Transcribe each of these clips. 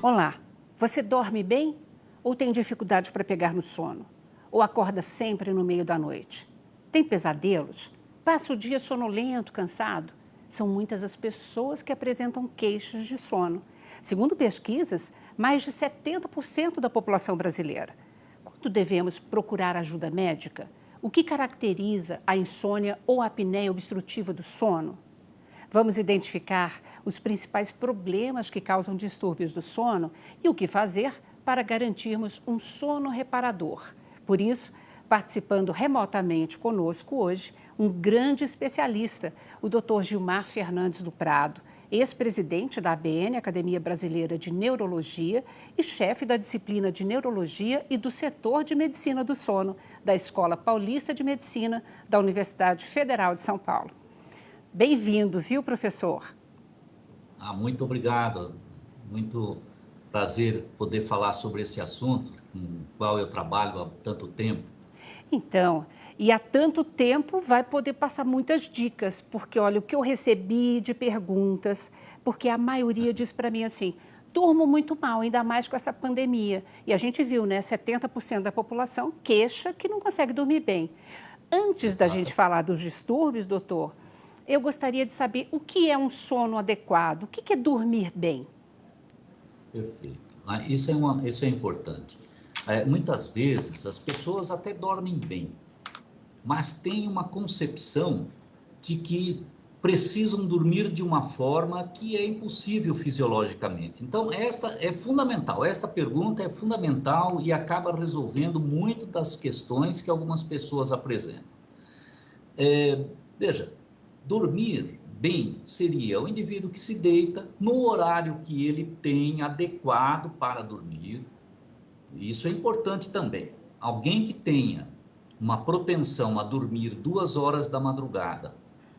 Olá, você dorme bem ou tem dificuldade para pegar no sono? Ou acorda sempre no meio da noite? Tem pesadelos? Passa o dia sonolento, cansado? São muitas as pessoas que apresentam queixas de sono. Segundo pesquisas, mais de 70% da população brasileira. Quando devemos procurar ajuda médica? O que caracteriza a insônia ou a apneia obstrutiva do sono? Vamos identificar os principais problemas que causam distúrbios do sono e o que fazer para garantirmos um sono reparador. Por isso, participando remotamente conosco hoje, um grande especialista, o Dr. Gilmar Fernandes do Prado, ex-presidente da ABN, Academia Brasileira de Neurologia, e chefe da disciplina de Neurologia e do setor de Medicina do Sono da Escola Paulista de Medicina da Universidade Federal de São Paulo. Bem-vindo, viu, professor? Muito obrigado. Muito prazer poder falar sobre esse assunto, com o qual eu trabalho há tanto tempo. Então, e há tanto tempo vai poder passar muitas dicas, porque olha, o que eu recebi de perguntas, porque a maioria diz para mim assim, durmo muito mal, ainda mais com essa pandemia. E a gente viu, né, 70% da população queixa que não consegue dormir bem. Antes da gente falar dos distúrbios, doutor, eu gostaria de saber o que é um sono adequado, o que é dormir bem? Perfeito. Isso é importante. Muitas vezes as pessoas até dormem bem, mas têm uma concepção de que precisam dormir de uma forma que é impossível fisiologicamente. Então, esta é fundamental, esta pergunta é fundamental e acaba resolvendo muitas das questões que algumas pessoas apresentam. Veja, dormir bem seria o indivíduo que se deita no horário que ele tem adequado para dormir. Isso é importante também. Alguém que tenha uma propensão a dormir 2 horas da madrugada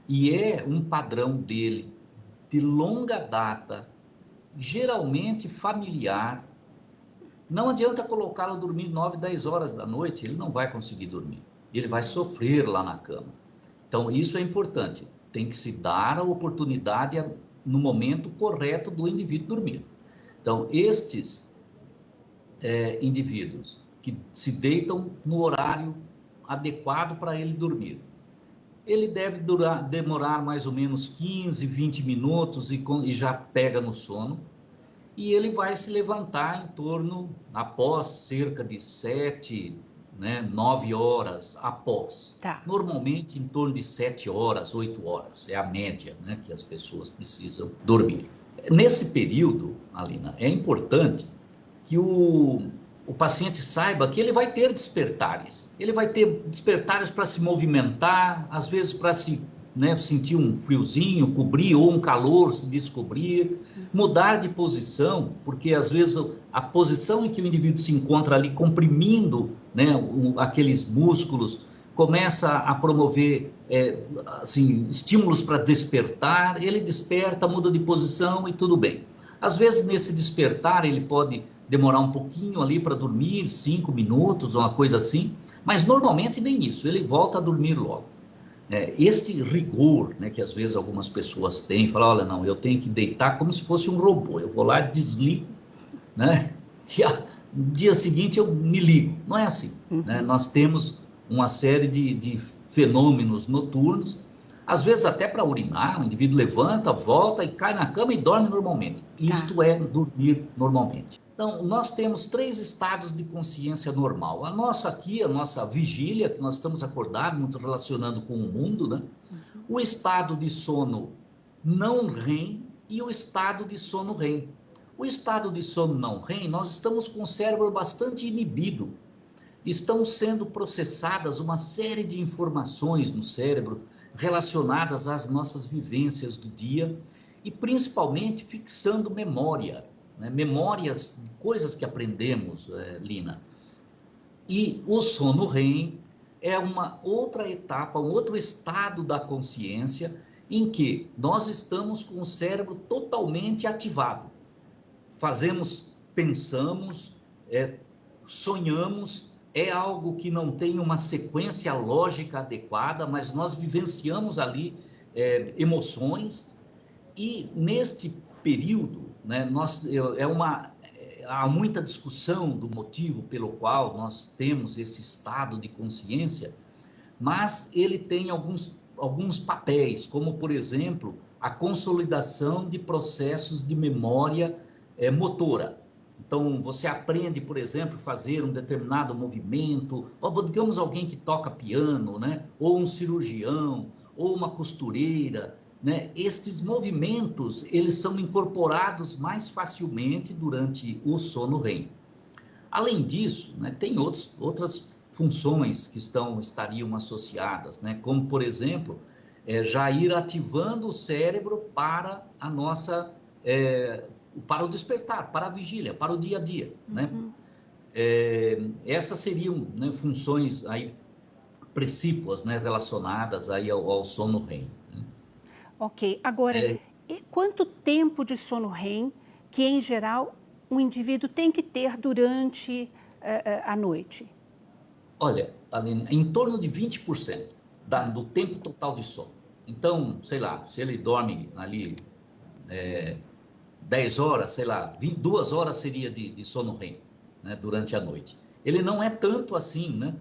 e é um padrão dele de longa data, geralmente familiar, não adianta colocá-lo a dormir 9, 10 horas da noite, ele não vai conseguir dormir. Ele vai sofrer lá na cama. Então, isso é importante. Tem que se dar a oportunidade no momento correto do indivíduo dormir. Então, estes indivíduos que se deitam no horário adequado para ele dormir, ele deve demorar mais ou menos 15, 20 minutos e já pega no sono. E ele vai se levantar em torno, após cerca de 7, 9 horas após. Tá. Normalmente em torno de 7 horas, 8 horas, é a média, que as pessoas precisam dormir. Nesse período, Alina, é importante que o paciente saiba que ele vai ter despertares. Ele vai ter despertares para se movimentar, às vezes para se sentir um friozinho, cobrir, ou um calor, se descobrir, mudar de posição, porque às vezes a posição em que o indivíduo se encontra ali comprimindo aqueles músculos, começa a promover estímulos para despertar, ele desperta, muda de posição e tudo bem. Às vezes nesse despertar ele pode demorar um pouquinho ali para dormir, 5 minutos ou uma coisa assim, mas normalmente nem isso, ele volta a dormir logo. Este rigor, que às vezes algumas pessoas têm, falam, olha, não, eu tenho que deitar como se fosse um robô, eu vou lá, desligo, e no dia seguinte eu me ligo. Não é assim. Nós temos uma série de fenômenos noturnos, às vezes até para urinar, o indivíduo levanta, volta e cai na cama e dorme normalmente. Isto é dormir normalmente. Então, nós temos 3 estados de consciência normal. A nossa vigília, que nós estamos acordados, nos relacionando com o mundo, O estado de sono não REM e o estado de sono REM. O estado de sono não REM, nós estamos com o cérebro bastante inibido. Estão sendo processadas uma série de informações no cérebro relacionadas às nossas vivências do dia e principalmente fixando memória. Memórias, coisas que aprendemos, Lina. E o sono REM é uma outra etapa, um outro estado da consciência em que nós estamos com o cérebro totalmente ativado. Pensamos, sonhamos, é algo que não tem uma sequência lógica adequada, mas nós vivenciamos ali emoções e neste período, há muita discussão do motivo pelo qual nós temos esse estado de consciência, mas ele tem alguns papéis, como, por exemplo, a consolidação de processos de memória motora. Então, você aprende, por exemplo, fazer um determinado movimento, ou digamos alguém que toca piano, né? Ou um cirurgião, ou uma costureira, né? Estes movimentos, eles são incorporados mais facilmente durante o sono REM. Além disso, né, tem outras funções que estariam associadas, né? Como, por exemplo, já ir ativando o cérebro para a nossa... para o despertar, para a vigília, para o dia a dia, né? Essas seriam, né, funções aí precípuas, né, relacionadas aí ao sono REM. Né? Ok. Agora, quanto tempo de sono REM que, em geral, um indivíduo tem que ter durante a noite? Olha, Aline, em torno de 20% do tempo total de sono. Então, sei lá, se ele dorme ali 10 horas, sei lá, 2 horas seria de sono REM, né, durante a noite. Ele não é tanto assim, né?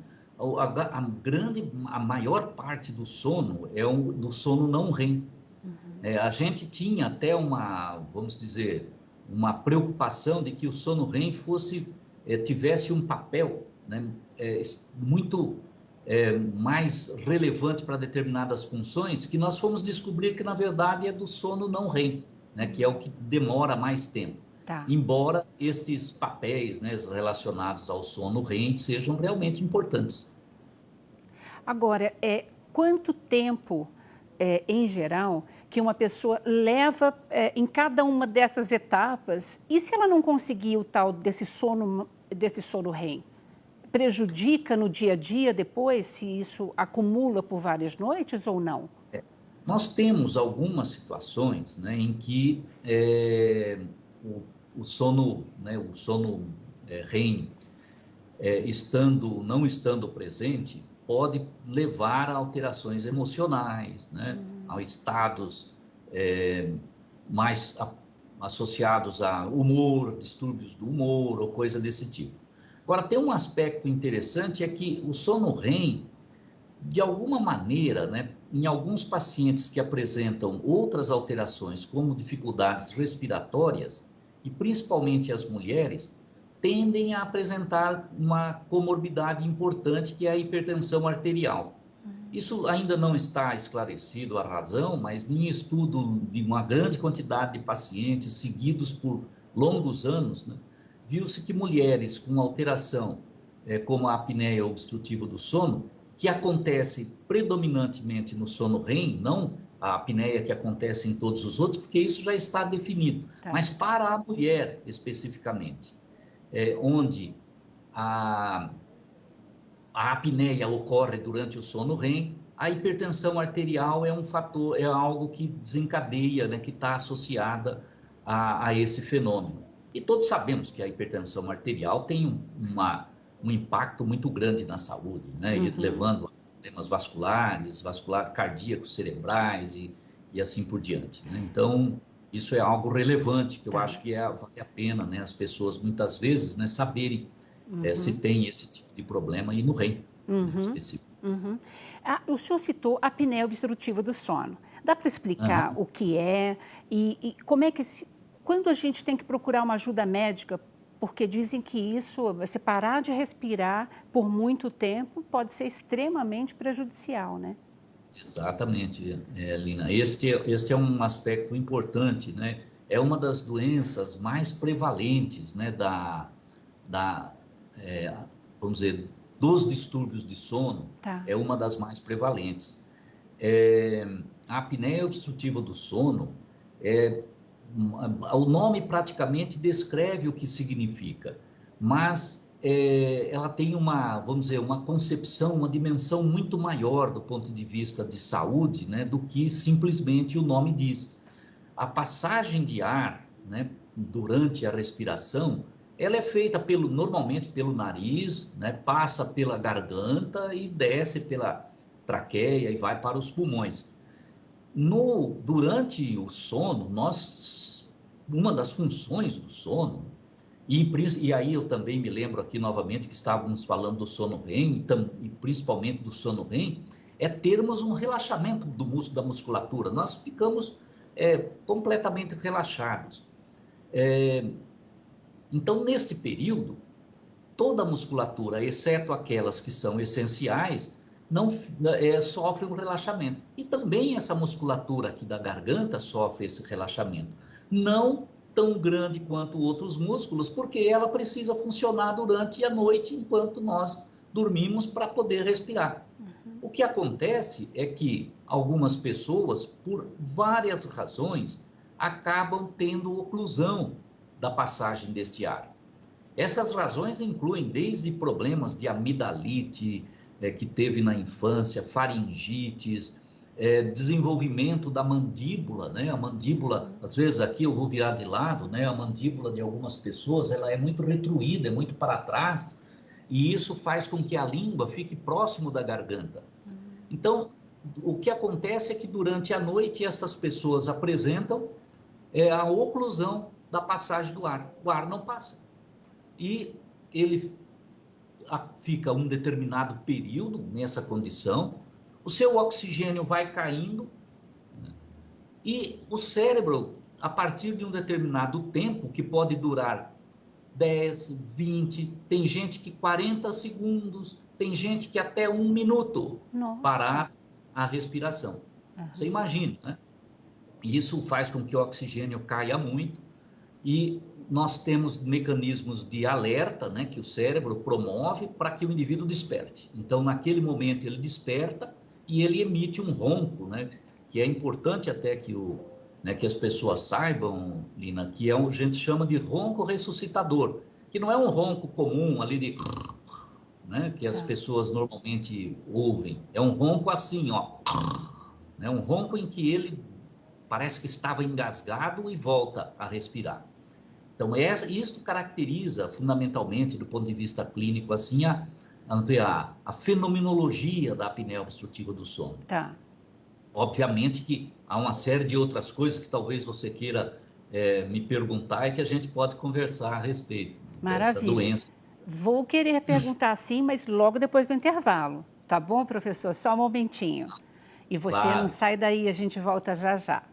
A maior parte do sono é do sono não REM. A gente tinha até vamos dizer, uma preocupação de que o sono REM tivesse um papel, né, muito mais relevante para determinadas funções, que nós fomos descobrir que, na verdade, é do sono não REM, né, que é o que demora mais tempo. Tá. Embora estes papéis, né, relacionados ao sono REM sejam realmente importantes. Agora, quanto tempo, em geral, que uma pessoa leva em cada uma dessas etapas? E se ela não conseguir o tal desse sono REM? Prejudica no dia a dia depois, se isso acumula por várias noites ou não? Nós temos algumas situações, né, em que o sono, né, REM, não estando presente, pode levar a alterações emocionais, né, a estados mais associados a humor, distúrbios do humor ou coisa desse tipo. Agora, tem um aspecto interessante, é que o sono REM, de alguma maneira, né, em alguns pacientes que apresentam outras alterações, como dificuldades respiratórias, e principalmente as mulheres, tendem a apresentar uma comorbidade importante, que é a hipertensão arterial. Isso ainda não está esclarecido a razão, mas em estudo de uma grande quantidade de pacientes seguidos por longos anos, né, viu-se que mulheres com alteração, como a apneia obstrutiva do sono, que acontece predominantemente no sono REM, não a apneia que acontece em todos os outros, porque isso já está definido, mas para a mulher especificamente, onde a apneia ocorre durante o sono REM, a hipertensão arterial é um fator, é algo que desencadeia, né, que está associada a esse fenômeno. E todos sabemos que a hipertensão arterial tem um impacto muito grande na saúde, né, levando a problemas vasculares, cardíacos, cerebrais e assim por diante, né? Então, isso é algo relevante, que eu acho que vale a pena, né, as pessoas muitas vezes, né, saberem se tem esse tipo de problema aí no REM, né, específico. O senhor citou a apneia obstrutiva do sono. Dá para explicar o que é e como é que... Quando a gente tem que procurar uma ajuda médica, porque dizem que isso, você parar de respirar por muito tempo, pode ser extremamente prejudicial, né? Exatamente, Lina. Este é um aspecto importante, né? É uma das doenças mais prevalentes, né, vamos dizer, dos distúrbios de sono, é uma das mais prevalentes. A apneia obstrutiva do sono, o nome praticamente descreve o que significa, mas ela tem vamos dizer, uma concepção, uma dimensão muito maior do ponto de vista de saúde, né, do que simplesmente o nome diz. A passagem de ar, né, durante a respiração, ela é feita normalmente pelo nariz, né, passa pela garganta e desce pela traqueia e vai para os pulmões. Durante o sono, uma das funções do sono E aí eu também me lembro aqui novamente que estávamos falando do sono REM, e principalmente do sono REM, é termos um relaxamento do músculo, da musculatura. Nós ficamos completamente relaxados. Então, neste período, toda a musculatura, exceto aquelas que são essenciais, não sofre um relaxamento. E também essa musculatura aqui da garganta sofre esse relaxamento. Não tão grande quanto outros músculos, porque ela precisa funcionar durante a noite, enquanto nós dormimos, para poder respirar. O que acontece é que algumas pessoas, por várias razões, acabam tendo oclusão da passagem deste ar. Essas razões incluem desde problemas de amidalite, que teve na infância, faringites, desenvolvimento da mandíbula, né? A mandíbula, às vezes aqui eu vou virar de lado, né? A mandíbula de algumas pessoas, ela é muito retruída, é muito para trás, e isso faz com que a língua fique próximo da garganta. Então, o que acontece é que durante a noite essas pessoas apresentam a oclusão da passagem do ar. O ar não passa. E ele fica um determinado período nessa condição, o seu oxigênio vai caindo, né? E o cérebro, a partir de um determinado tempo, que pode durar 10, 20, tem gente que 40 segundos, tem gente que até 1 minuto, parar a respiração. Você imagina, né? E isso faz com que o oxigênio caia muito, e nós temos mecanismos de alerta, né, que o cérebro promove para que o indivíduo desperte. Então, naquele momento, ele desperta e ele emite um ronco, né, que é importante até que, que as pessoas saibam, Lina, que a gente chama de ronco ressuscitador, que não é um ronco comum ali de... né, que as pessoas normalmente ouvem. É um ronco assim, ó. É um ronco em que ele parece que estava engasgado e volta a respirar. Então, isso caracteriza fundamentalmente, do ponto de vista clínico, assim, a fenomenologia da apneia obstrutiva do sono. Tá. Obviamente que há uma série de outras coisas que talvez você queira me perguntar e que a gente pode conversar a respeito dessa doença. Vou querer perguntar sim, mas logo depois do intervalo. Tá bom, professor? Só um momentinho. E você não sai daí, a gente volta já já.